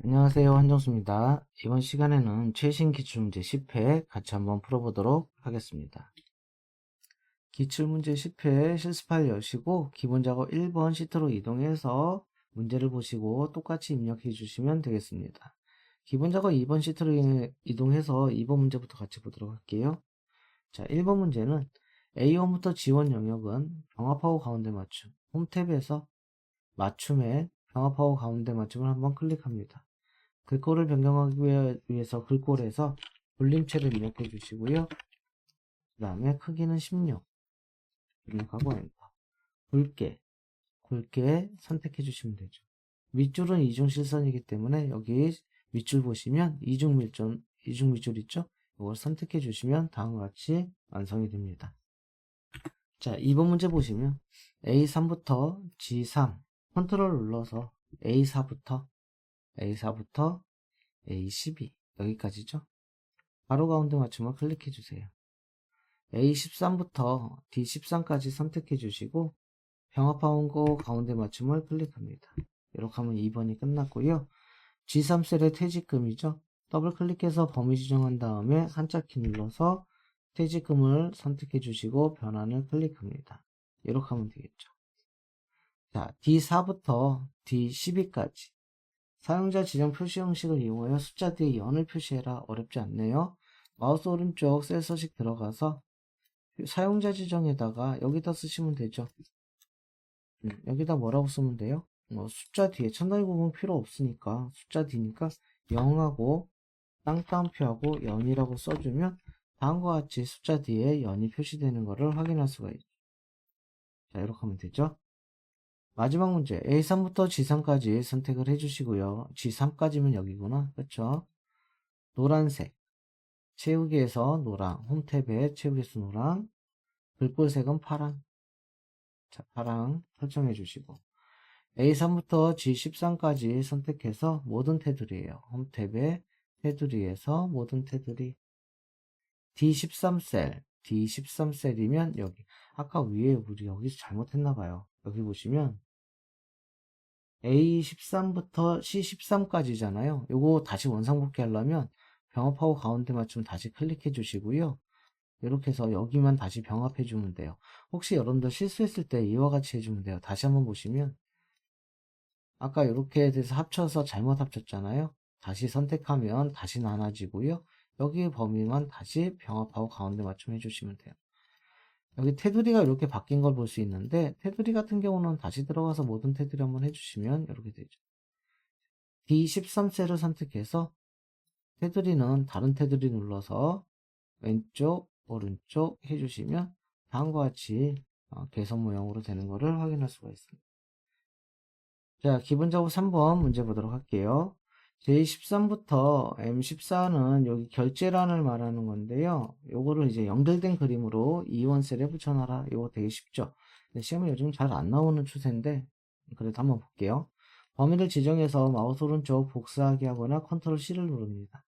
안녕하세요. 한정수입니다. 이번 시간에는 최신 기출문제 10회 같이 한번 풀어보도록 하겠습니다. 기출문제 10회 실습파일 여시고 기본 작업 1번 시트로 이동해서 문제를 보시고 똑같이 입력해 주시면 되겠습니다. 기본 작업 2번 시트로 이동해서 2번 문제부터 같이 보도록 할게요. 자, 1번 문제는 A1부터 G1 영역은 병합하고 가운데 맞춤. 홈 탭에서 맞춤에 병합하고 가운데 맞춤을 한번 클릭합니다. 글꼴을 변경하기 위해서 글꼴에서 볼림체를 입력해 주시고요. 그 다음에 크기는 16 입력하고 엔터. 굵게 선택해 주시면 되죠. 밑줄은 이중 실선이기 때문에 여기 밑줄 보시면 이중 밑줄 있죠? 이걸 선택해 주시면 다음과 같이 완성이 됩니다. 자, 2번 문제 보시면 A3부터 G3 컨트롤 눌러서 A4부터 A12 여기까지죠. 가로 가운데 맞춤을 클릭해 주세요. A13부터 D13까지 선택해 주시고 병합하온 거 가운데 맞춤을 클릭합니다. 이렇게 하면 2번이 끝났고요. G3셀의 퇴직금이죠. 더블 클릭해서 범위 지정한 다음에 한자키 눌러서 퇴직금을 선택해 주시고 변환을 클릭합니다. 이렇게 하면 되겠죠. 자, D4부터 D12까지 사용자 지정 표시 형식을 이용하여 숫자 뒤에 연을 표시해라. 어렵지 않네요. 마우스 오른쪽 셀 서식 들어가서 사용자 지정에다가 여기다 쓰시면 되죠. 여기다 뭐라고 쓰면 돼요? 숫자 뒤에 첨단위 구분 필요 없으니까 숫자 뒤니까 0하고 땅땅표하고 연이라고 써주면 다음과 같이 숫자 뒤에 연이 표시되는 것을 확인할 수가 있죠. 자, 이렇게 하면 되죠. 마지막 문제 A3부터 G3까지 선택을 해주시고요. G3까지면 여기구나. 그렇죠? 노란색 채우기에서 노랑 홈탭에 채우기에서 노랑 글꼴색은 파랑. 자, 파랑 설정해 주시고 A3부터 G13까지 선택해서 모든 테두리예요. 홈탭에 테두리에서 모든 테두리 D13셀이면 여기 아까 위에 우리 여기서 잘못했나봐요. 여기 보시면 A13부터 C13까지잖아요. 요거 다시 원상복귀 하려면 병합하고 가운데 맞춤 다시 클릭해 주시고요. 이렇게 해서 여기만 다시 병합해 주면 돼요. 혹시 여러분들 실수했을 때 이와 같이 해주면 돼요. 다시 한번 보시면 아까 이렇게 돼서 합쳐서 잘못 합쳤잖아요. 다시 선택하면 다시 나눠지고요. 여기 범위만 다시 병합하고 가운데 맞춤 해주시면 돼요. 여기 테두리가 이렇게 바뀐 걸 볼 수 있는데 테두리 같은 경우는 다시 들어가서 모든 테두리 한번 해주시면 이렇게 되죠. D13셀을 선택해서 테두리는 다른 테두리 눌러서 왼쪽 오른쪽 해주시면 다음과 같이 개선 모양으로 되는 것을 확인할 수가 있습니다. 자, 기본적으로 3번 문제 보도록 할게요. J13부터 M14는 여기 결제란을 말하는 건데요. 요거를 이제 연결된 그림으로 이원셀에 붙여놔라. 요거 되게 쉽죠. 근데 시험에 요즘 잘 안 나오는 추세인데 그래도 한번 볼게요. 범위를 지정해서 마우스 오른쪽 복사하기 하거나 컨트롤 C를 누릅니다.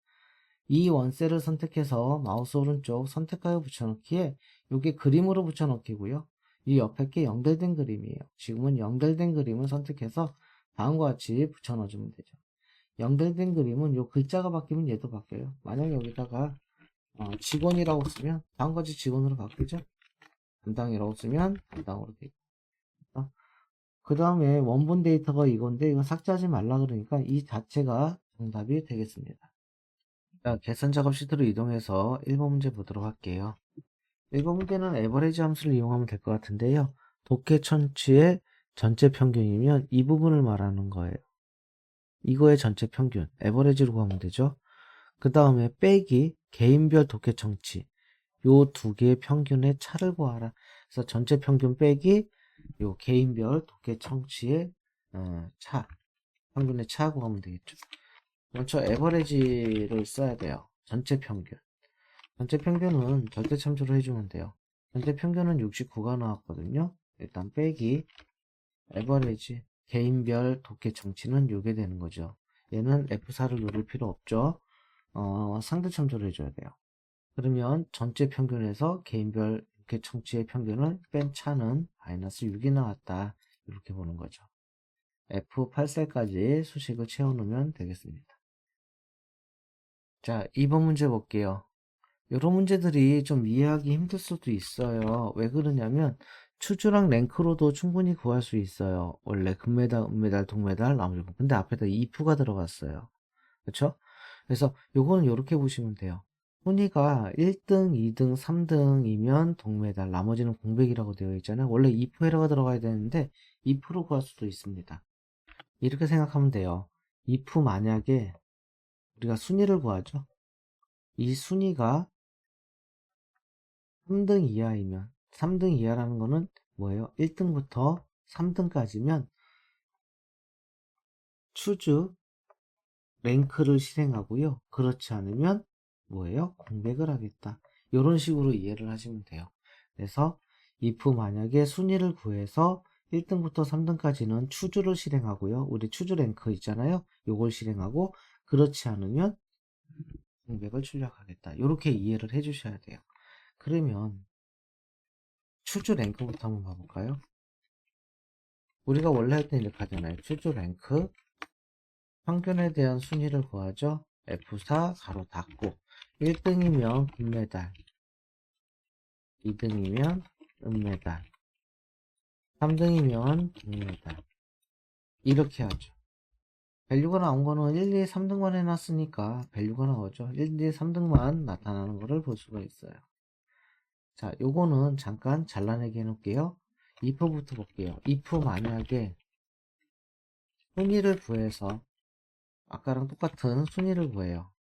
이 원셀을 선택해서 마우스 오른쪽 선택하여 붙여넣기에 이게 그림으로 붙여넣기고요. 이 옆에 게 연결된 그림이에요. 지금은 연결된 그림을 선택해서 다음과 같이 붙여넣어주면 되죠. 연결된 그림은 이 글자가 바뀌면 얘도 바뀌어요. 만약 여기다가 직원이라고 쓰면 다음과 같이 직원으로 바뀌죠. 담당이라고 쓰면 담당으로 되고. 그 다음에 원본 데이터가 이건데 이건 삭제하지 말라 그러니까 이 자체가 정답이 되겠습니다. 자, 계산 작업 시트로 이동해서 1번 문제 보도록 할게요. 1번 문제는 에버리지 함수를 이용하면 될 것 같은데요. 독해 천치의 전체 평균이면 이 부분을 말하는 거예요. 이거의 전체 평균, 에버리지로 가면 되죠. 그 다음에 빼기 개인별 독해 청치, 요 두 개의 평균의 차를 구하라. 그래서 전체 평균 빼기 요 개인별 독해 청치의 차, 평균의 차 구하면 되겠죠. 먼저 에버리지를 써야 돼요. 전체 평균. 전체 평균은 절대 참조를 해주면 돼요. 전체 평균은 69가 나왔거든요. 일단 빼기 에버리지 개인별 독해 청치는 요게 되는 거죠. 얘는 F4를 누를 필요 없죠. 상대 참조를 해줘야 돼요. 그러면 전체 평균에서 개인별 독해 청치의 평균을 뺀 차는 마이너스 6이 나왔다. 이렇게 보는 거죠. F8셀까지 수식을 채워놓으면 되겠습니다. 자, 2번 문제 볼게요. 이런 문제들이 좀 이해하기 힘들 수도 있어요. 왜 그러냐면 추주랑 랭크로도 충분히 구할 수 있어요. 원래 금메달, 은메달, 동메달, 나머지. 근데 앞에다 if가 들어갔어요. 그쵸? 그래서 요거는 이렇게 보시면 돼요. 순위가 1등, 2등, 3등이면 동메달, 나머지는 공백이라고 되어 있잖아요. 원래 if 에러가 들어가야 되는데 if로 구할 수도 있습니다. 이렇게 생각하면 돼요. if 만약에 우리가 순위를 구하죠. 이 순위가 3등 이하이면 3등 이하라는 거는 뭐예요? 1등부터 3등까지면 추주 랭크를 실행하고요. 그렇지 않으면 뭐예요? 공백을 하겠다. 이런 식으로 이해를 하시면 돼요. 그래서 if 만약에 순위를 구해서 1등부터 3등까지는 추주를 실행하고요. 우리 추주 랭크 있잖아요. 요걸 실행하고 그렇지 않으면 공백을 출력하겠다. 이렇게 이해를 해 주셔야 돼요. 그러면 추주 랭크부터 한번 봐볼까요? 우리가 원래 할 때 이렇게 하잖아요. 추주 랭크 평균에 대한 순위를 구하죠. F4 가로 닫고 1등이면 금메달, 2등이면 은메달, 3등이면 동메달 이렇게 하죠. 밸류가 나온 거는 1, 2, 3등만 해놨으니까 밸류가 나오죠. 1, 2, 3등만 나타나는 것을 볼 수가 있어요. 자, 요거는 잠깐 잘라내기 해놓을게요. if부터 볼게요. if 만약에 순위를 구해서 아까랑 똑같은 순위를 구해요.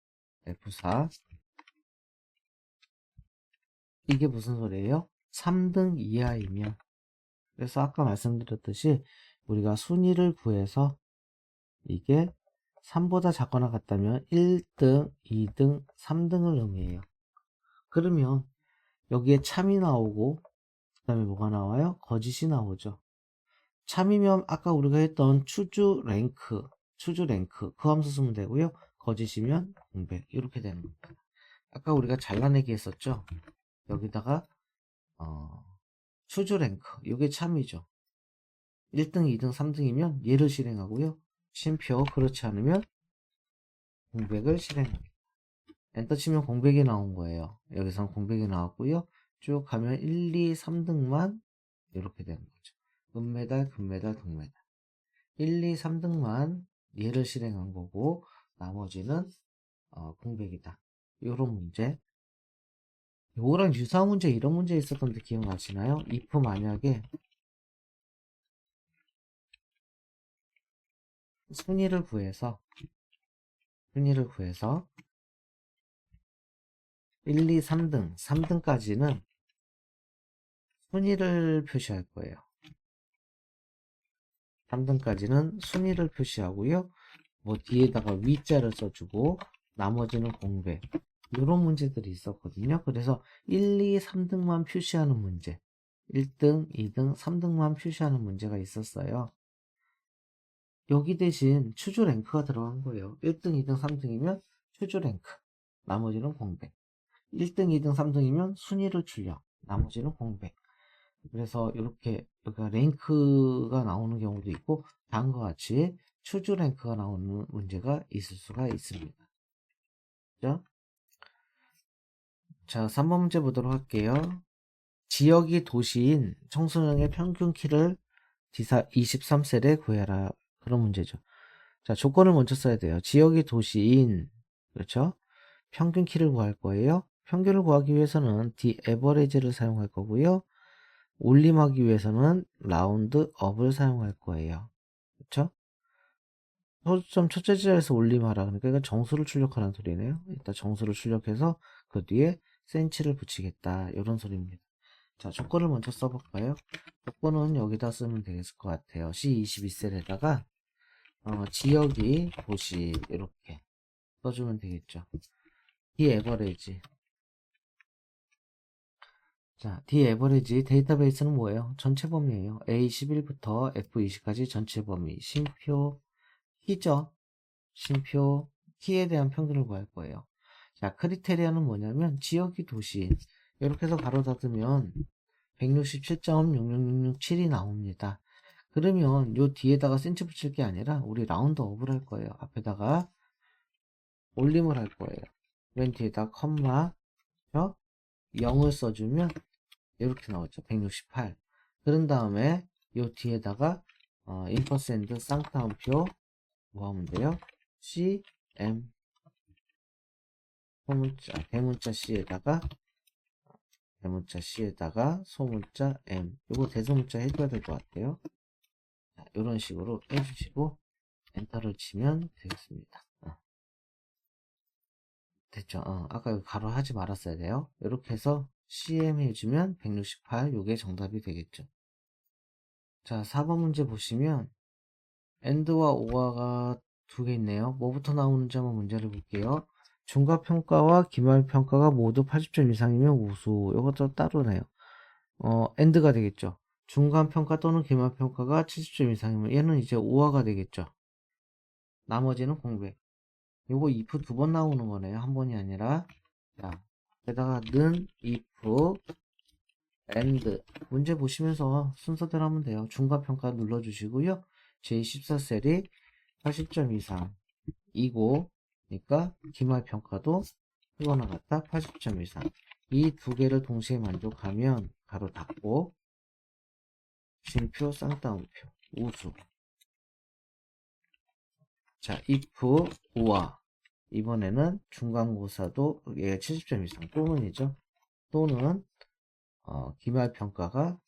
F4 이게 무슨 소리예요? 3등 이하이면 그래서 아까 말씀드렸듯이 우리가 순위를 구해서 이게 3보다 작거나 같다면 1등, 2등, 3등을 의미해요. 그러면 여기에 참이 나오고 그 다음에 뭐가 나와요? 거짓이 나오죠. 참이면 아까 우리가 했던 추주 랭크 그 함수 쓰면 되고요. 거짓이면 공백 이렇게 되는 겁니다. 아까 우리가 잘라내기 했었죠. 여기다가 추주 랭크 이게 참이죠. 1등, 2등, 3등이면 얘를 실행하고요. 쉼표 그렇지 않으면 공백을 실행합니다. 엔터 치면 공백이 나온 거예요. 여기선 공백이 나왔고요. 쭉 가면 1, 2, 3등만 이렇게 되는 거죠. 은메달, 금메달, 동메달. 1, 2, 3등만 얘를 실행한 거고 나머지는 공백이다. 요런 문제. 요거랑 유사한 문제 이런 문제 있었던데 기억나시나요? if 만약에 순위를 구해서 1, 2, 3등, 3등까지는 순위를 표시할 거예요. 3등까지는 순위를 표시하고요. 뭐 뒤에다가 위자를 써주고 나머지는 공백. 이런 문제들이 있었거든요. 그래서 1, 2, 3등만 표시하는 문제. 1등, 2등, 3등만 표시하는 문제가 있었어요. 여기 대신 추주 랭크가 들어간 거예요. 1등, 2등, 3등이면 추주 랭크. 나머지는 공백. 1등, 2등, 3등이면 순위를 출력. 나머지는 공백. 그래서 이렇게 랭크가 나오는 경우도 있고 다음과 같이 추주 랭크가 나오는 문제가 있을 수가 있습니다. 그죠? 자, 3번 문제 보도록 할게요. 지역이 도시인 청소년의 평균 키를 디사 23셀에 구해라. 그런 문제죠. 자, 조건을 먼저 써야 돼요. 지역이 도시인, 그렇죠? 평균 키를 구할 거예요. 평균을 구하기 위해서는 the average를 사용할 거고요. 올림하기 위해서는 라운드 업을 사용할 거예요. 그렇죠? 소수점 첫째 지점에서 올림하라. 그러니까 이건 정수를 출력하는 소리네요. 일단 정수를 출력해서 그 뒤에 센치를 붙이겠다. 이런 소리입니다. 자, 조건을 먼저 써볼까요? 조건은 여기다 쓰면 되겠을 것 같아요. C22셀에다가 지역이 도시 이렇게 써주면 되겠죠. D 에버리지 데이터베이스는 뭐예요? 전체 범위예요. A11부터 F20까지 전체 범위. 쉼표 키죠. 쉼표 키에 대한 평균을 구할 거예요. 자, 크리테리아는 뭐냐면 지역이 도시. 이렇게 해서 가로 닫으면 167.00667이 나옵니다. 그러면 요 뒤에다가 센치 붙일 게 아니라 우리 라운드업을 할 거예요. 앞에다가 올림을 할 거예요. 맨 뒤에다 컴마 0을 써주면 이렇게 나오죠. 168. 그런 다음에 요 뒤에다가 인퍼센트 쌍따옴표 뭐 하면 돼요? CM 소문자 대문자 C에다가 소문자 M 요거 대소문자 해줘야 될 것 같아요. 자, 이런 식으로 해주시고 엔터를 치면 되겠습니다. 됐죠? 아까 이거 가로 하지 말았어야 돼요. 이렇게 해서 CM 해주면 168 요게 정답이 되겠죠. 자, 4번 문제 보시면 AND와 OR가 두 개 있네요. 뭐부터 나오는지 한번 문제를 볼게요. 중간평가와 기말평가가 모두 80점 이상이면 우수. 이것도 따로네요. AND가 되겠죠. 중간평가 또는 기말평가가 70점 이상이면 얘는 이제 OR가 되겠죠. 나머지는 공백. 요거 if 두 번 나오는 거네요. 한 번이 아니라. 자, 게다가 는 if AND 문제 보시면서 순서대로 하면 돼요. 중간평가 눌러주시고요. 제14셀이 80점 이상이고 그러니까 기말평가도 이거나 같다 80점 이상. 이 두 개를 동시에 만족하면 가로 닫고 쉼표 쌍따옴표 우수. 자, if OR 이번에는 중간고사도 얘가 70점 이상 또는이죠. 또는 기말평가가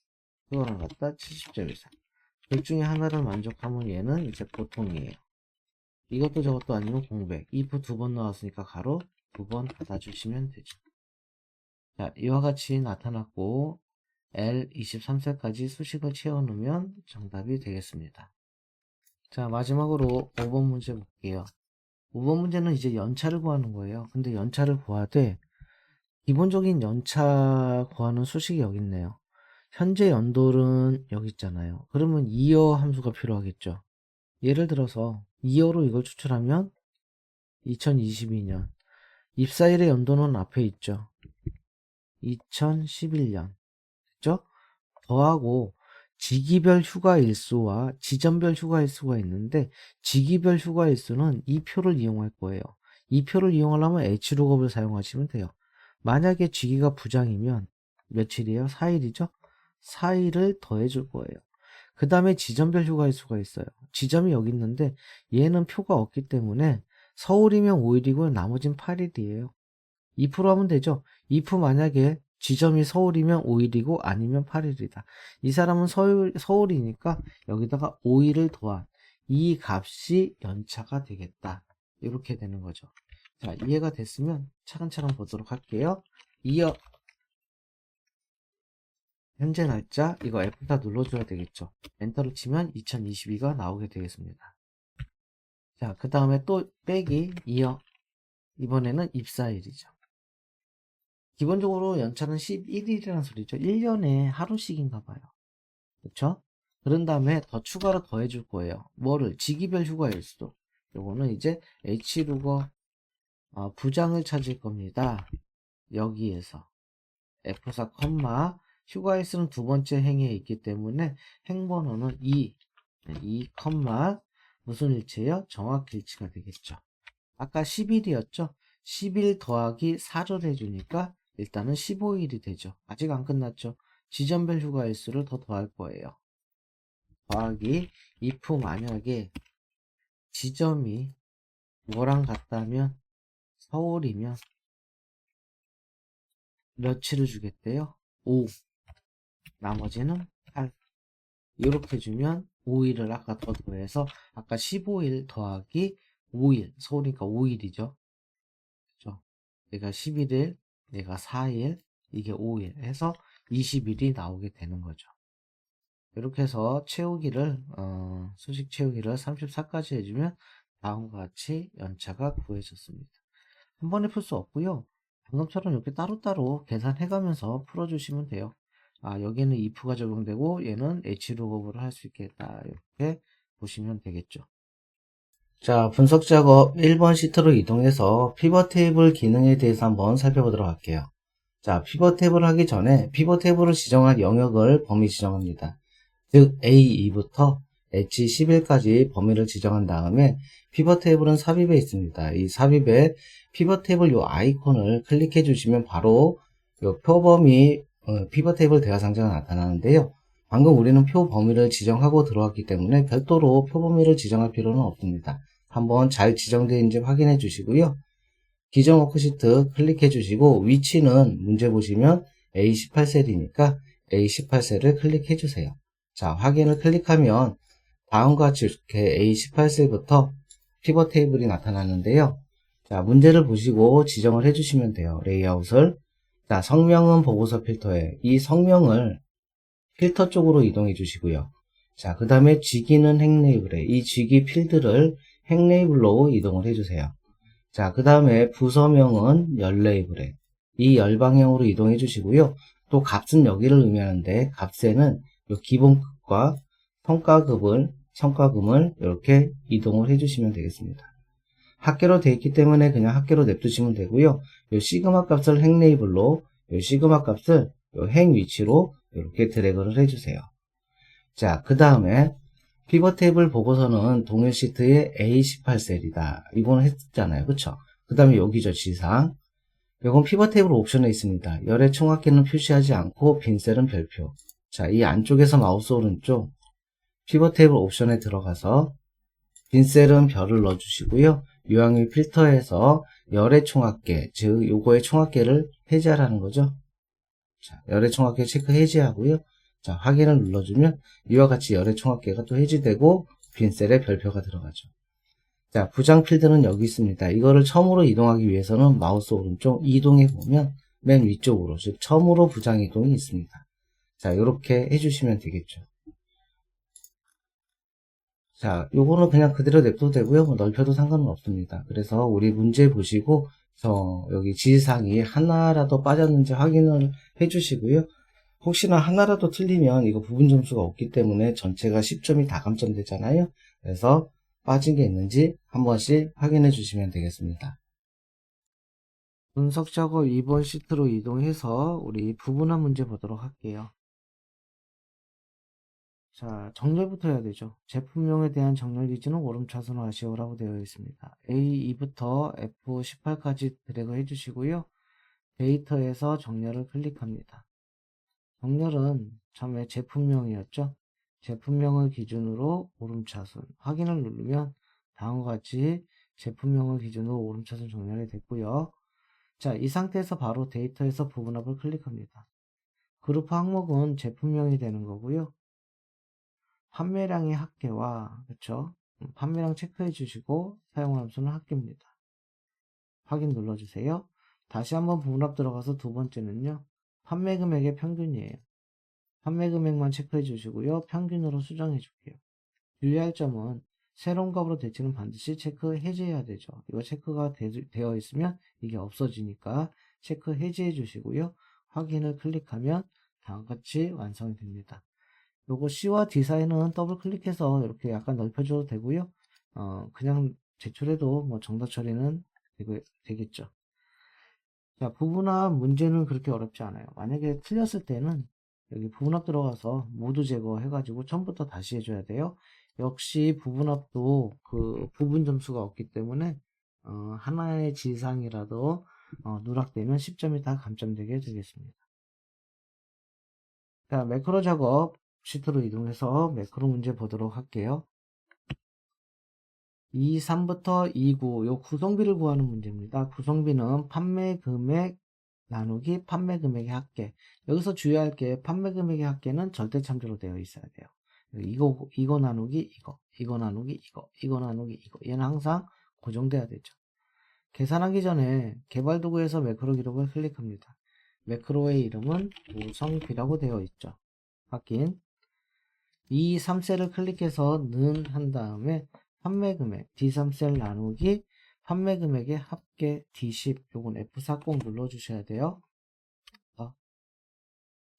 그거랑 같다 70점 이상. 둘 중에 하나를 만족하면 얘는 이제 보통이에요. 이것도 저것도 아니면 공백. if 두 번 나왔으니까 가로 두 번 닫아주시면 되죠. 자, 이와 같이 나타났고 L 23셀까지 수식을 채워놓으면 정답이 되겠습니다. 자, 마지막으로 5번 문제 볼게요. 5번 문제는 이제 연차를 구하는 거예요. 근데 연차를 구하되 기본적인 연차 구하는 수식이 여기 있네요. 현재 연도는 여기 있잖아요. 그러면 year 함수가 필요하겠죠. 예를 들어서 year로 이걸 추출하면 2022년 입사일의 연도는 앞에 있죠. 2011년 그죠? 더하고 지기별 휴가 일수와 지점별 휴가 일수가 있는데 지기별 휴가 일수는 이 표를 이용할 거예요. 이 표를 이용하려면 H룩업을 사용하시면 돼요. 만약에 지기가 부장이면 며칠이에요? 4일이죠? 4일을 더해 줄 거예요. 그 다음에 지점별 휴가 일수가 있어요. 지점이 여기 있는데 얘는 표가 없기 때문에 서울이면 5일이고 나머진 8일이에요. 2% 하면 되죠. if 만약에 지점이 서울이면 5일이고 아니면 8일이다. 이 사람은 서울이니까 여기다가 5일을 더한 이 값이 연차가 되겠다. 이렇게 되는 거죠. 자, 이해가 됐으면 차근차근 보도록 할게요. 이어 현재 날짜 이거 F4 눌러줘야 되겠죠. 엔터를 치면 2022가 나오게 되겠습니다. 자, 그 다음에 또 빼기 이어 이번에는 입사일이죠. 기본적으로 연차는 11일이라는 소리죠. 1년에 하루씩인가 봐요. 그렇죠? 그런 다음에 더 추가로 더해 줄 거예요. 뭐를? 지기별 휴가일 수도. 요거는 이제 H루거 부장을 찾을 겁니다. 여기에서 F4, 휴가일수는 두 번째 행에 있기 때문에 행번호는 2, 무슨 일치예요? 정확일치가 되겠죠. 아까 10일이었죠? 10일 더하기 4를 해주니까 일단은 15일이 되죠. 아직 안 끝났죠. 지점별 휴가일수를 더 더할 거예요. 더하기 if 만약에 지점이 뭐랑 같다면 서울이면 며칠을 주겠대요? 5 나머지는 8 이렇게 주면 5일을 아까 더 더해서 아까 15일 더하기 5일 서울이니까 5일이죠. 그렇죠? 얘가 11일 얘가 4일 이게 5일 해서 20일이 나오게 되는 거죠. 이렇게 해서 채우기를 수식 채우기를 34까지 해주면 다음과 같이 연차가 구해졌습니다. 한 번에 풀 수 없고요. 방금처럼 이렇게 따로따로 계산해가면서 풀어주시면 돼요. 여기는 if가 적용되고 얘는 h룩업으로 할 수 있겠다. 이렇게 보시면 되겠죠. 자, 분석 작업 1번 시트로 이동해서 피벗 테이블 기능에 대해서 한번 살펴보도록 할게요. 자, 피벗 테이블을 하기 전에 피벗 테이블을 지정할 영역을 범위 지정합니다. 즉 A2부터 H11까지 범위를 지정한 다음에 피벗 테이블은 삽입에 있습니다. 이 삽입에 피벗 테이블 요 아이콘을 클릭해 주시면 바로 요 표범위 피벗 테이블 대화 상자가 나타나는데요. 방금 우리는 표 범위를 지정하고 들어왔기 때문에 별도로 표 범위를 지정할 필요는 없습니다. 한번 잘 지정되어 있는지 확인해 주시고요. 기존 워크시트 클릭해 주시고 위치는 문제 보시면 A18셀이니까 A18셀을 클릭해 주세요. 자, 확인을 클릭하면 다음과 같이 이렇게 A18셀부터 피벗 테이블이 나타나는데요. 자, 문제를 보시고 지정을 해주시면 돼요. 레이아웃을. 자, 성명은 보고서 필터에 이 성명을 필터 쪽으로 이동해 주시고요. 자, 그 다음에 쥐기는 행레이블에 이 쥐기 필드를 행레이블로 이동을 해주세요. 자, 그 다음에 부서명은 열레이블에 이 열방향으로 이동해 주시고요. 또 값은 여기를 의미하는데 값에는 요 기본급과 성과금을 이렇게 이동을 해주시면 되겠습니다. 합계로 되어 있기 때문에 그냥 합계로 냅두시면 되고요. 요 시그마 값을 행 레이블로 요 시그마 값을 요 행 위치로 이렇게 드래그를 해주세요. 자, 그 다음에 피벗 테이블 보고서는 동일 시트의 A18셀이다. 이거는 했잖아요. 그쵸? 그 다음에 여기죠. 지상. 이건 피벗 테이블 옵션에 있습니다. 열의 총합계는 표시하지 않고 빈 셀은 별표. 자, 이 안쪽에서 마우스 오른쪽 피벗 테이블 옵션에 들어가서 빈 셀은 별을 넣어주시고요. 유형의 필터에서 열의 총합계, 즉 요거의 총합계를 해제하라는 거죠. 자, 열의 총합계 체크 해제하고요. 자, 확인을 눌러주면 이와 같이 열의 총합계가 또 해제되고 빈 셀에 별표가 들어가죠. 자, 부장 필드는 여기 있습니다. 이거를 처음으로 이동하기 위해서는 마우스 오른쪽 이동해 보면 맨 위쪽으로, 즉 처음으로 부장 이동이 있습니다. 자, 이렇게 해주시면 되겠죠. 자, 요거는 그냥 그대로 냅둬도 되고요. 뭐 넓혀도 상관은 없습니다. 그래서 우리 문제 보시고 여기 지시사항이 하나라도 빠졌는지 확인을 해주시고요. 혹시나 하나라도 틀리면 이거 부분 점수가 없기 때문에 전체가 10점이 다 감점되잖아요. 그래서 빠진 게 있는지 한 번씩 확인해 주시면 되겠습니다. 분석 작업 2번 시트로 이동해서 우리 부분화 문제 보도록 할게요. 자, 정렬부터 해야 되죠. 제품명에 대한 정렬 기준은 오름차순 하시오라고 되어 있습니다. A2부터 F18까지 드래그 해주시고요. 데이터에서 정렬을 클릭합니다. 정렬은 처음에 제품명이었죠. 제품명을 기준으로 오름차순 확인을 누르면 다음과 같이 제품명을 기준으로 오름차순 정렬이 됐고요. 자, 이 상태에서 바로 데이터에서 부분합을 클릭합니다. 그룹 항목은 제품명이 되는 거고요. 판매량의 합계와 그쵸? 판매량 체크해 주시고 사용 함수는 합계입니다. 확인 눌러주세요. 다시 한번 부분합 들어가서 두 번째는요. 판매 금액의 평균이에요. 판매 금액만 체크해 주시고요. 평균으로 수정해 줄게요. 유의할 점은 새로운 값으로 대치는 반드시 체크 해제해야 되죠. 이거 체크가 되어 있으면 이게 없어지니까 체크 해제해 주시고요. 확인을 클릭하면 다음과 같이 완성이 됩니다. 요거 C와 D 사이는 더블 클릭해서 이렇게 약간 넓혀줘도 되고요. 그냥 제출해도 뭐 정답 처리는 되겠죠. 자, 부분합 문제는 그렇게 어렵지 않아요. 만약에 틀렸을 때는 여기 부분합 들어가서 모두 제거해가지고 처음부터 다시 해줘야 돼요. 역시 부분합도 그 부분 점수가 없기 때문에 하나의 지상이라도 누락되면 10점이 다 감점되게 되겠습니다. 자, 매크로 작업 시트로 이동해서 매크로 문제 보도록 할게요. 23부터 29, 요 구성비를 구하는 문제입니다. 구성비는 판매 금액 나누기 판매 금액의 합계. 여기서 주의할 게 판매 금액의 합계는 절대 참조로 되어 있어야 돼요. 이거 나누기 이거 나누기 이거 나누기 이거. 얘는 항상 고정돼야 되죠. 계산하기 전에 개발 도구에서 매크로 기록을 클릭합니다. 매크로의 이름은 구성비라고 되어 있죠. 확인. 이 3셀을 클릭해서 는 한 다음에 판매금액 D3셀 나누기 판매금액의 합계 D10 요건 F40 눌러주셔야 돼요.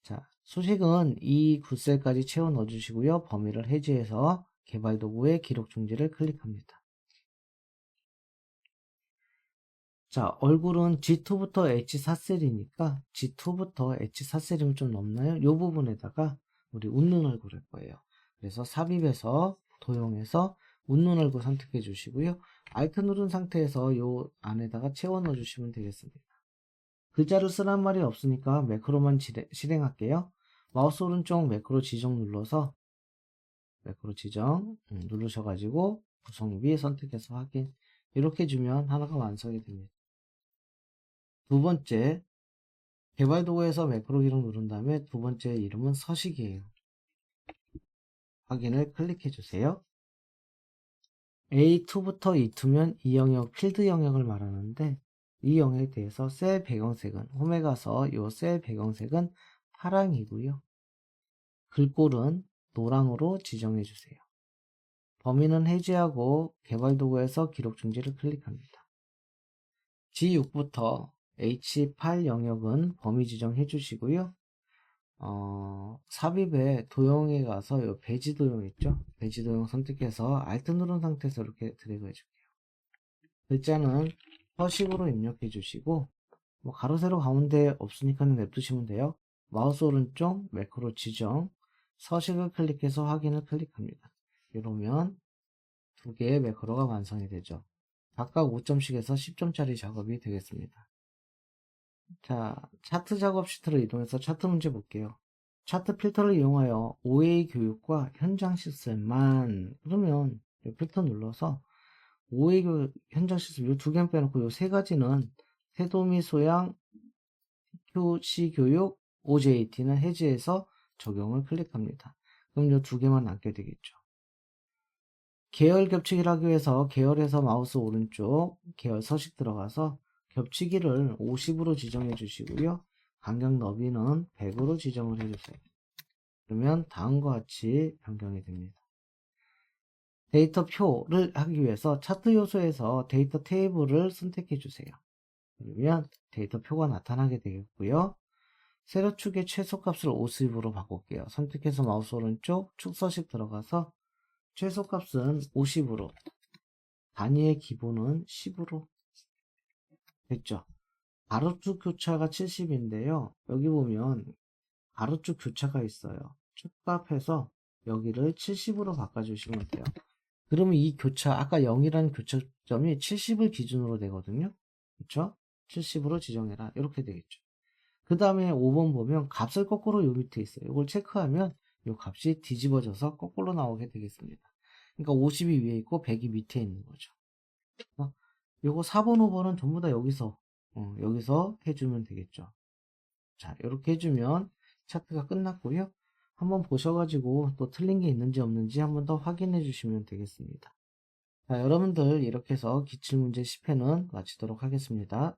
자, 수식은 이 9셀까지 채워 넣어주시고요. 범위를 해제해서 개발 도구의 기록 중지를 클릭합니다. 자, 얼굴은 G2부터 H4셀이니까 G2부터 H4셀이면 좀 넘나요? 이 부분에다가 우리 웃는 얼굴 할 거예요. 그래서 삽입에서 도형에서 웃눈을고 선택해 주시고요. Alt 누른 상태에서 요 안에다가 채워 넣어 주시면 되겠습니다. 글자를 쓰란 말이 없으니까 매크로만 실행할게요. 마우스 오른쪽 매크로 지정 눌러서 매크로 지정 누르셔가지고 구성 위에 선택해서 확인 이렇게 해주면 하나가 완성이 됩니다. 두 번째 개발 도구에서 매크로 기록 누른 다음에 두 번째 이름은 서식이에요. 확인을 클릭해 주세요. A2부터 E2면 이 영역 필드 영역을 말하는데 이 영역에 대해서 셀 배경색은 홈에 가서 이 셀 배경색은 파랑이고요. 글꼴은 노랑으로 지정해 주세요. 범위는 해제하고 개발 도구에서 기록 중지를 클릭합니다. G6부터 H8 영역은 범위 지정해 주시고요. 삽입에 도형에 가서 요 배지 도형 있죠? 배지 도형 선택해서 Alt 누른 상태에서 이렇게 드래그 해줄게요. 글자는 서식으로 입력해 주시고 뭐 가로 세로 가운데 없으니까 냅두시면 돼요. 마우스 오른쪽 매크로 지정 서식을 클릭해서 확인을 클릭합니다. 이러면 두 개의 매크로가 완성이 되죠. 각각 5점씩에서 10점짜리 작업이 되겠습니다. 자, 차트 작업 시트로 이동해서 차트 문제 볼게요. 차트 필터를 이용하여 OA 교육과 현장 시스템만 그러면 이 필터 눌러서 OA 교육, 현장 시스템 이 두 개는 빼놓고 이 세 가지는 태도미 소양, QC 교육, OJT는 해제해서 적용을 클릭합니다. 그럼 이 두 개만 남게 되겠죠. 계열 겹치기를 하기 위해서 계열에서 마우스 오른쪽 계열 서식 들어가서 겹치기를 50으로 지정해 주시고요. 간격 너비는 100으로 지정을 해주세요. 그러면 다음과 같이 변경이 됩니다. 데이터 표를 하기 위해서 차트 요소에서 데이터 테이블을 선택해 주세요. 그러면 데이터 표가 나타나게 되겠고요. 세로축의 최소값을 50으로 바꿀게요. 선택해서 마우스 오른쪽 축 서식 들어가서 최소값은 50으로 단위의 기본은 10으로 됐죠. 가로축 교차가 70인데요. 여기 보면 가로축 교차가 있어요. 축값해서 여기를 70으로 바꿔주시면 돼요. 그러면 이 교차, 아까 0이라는 교차점이 70을 기준으로 되거든요. 그쵸? 70으로 지정해라. 이렇게 되겠죠. 그 다음에 5번 보면 값을 거꾸로 요 밑에 있어요. 이걸 체크하면 이 값이 뒤집어져서 거꾸로 나오게 되겠습니다. 그러니까 50이 위에 있고 100이 밑에 있는 거죠. 요거 4번, 5번은 전부 다 여기서 해주면 되겠죠. 자, 이렇게 해주면 차트가 끝났고요. 한번 보셔가지고 또 틀린 게 있는지 없는지 한번 더 확인해 주시면 되겠습니다. 자, 여러분들 이렇게 해서 기출문제 10회는 마치도록 하겠습니다.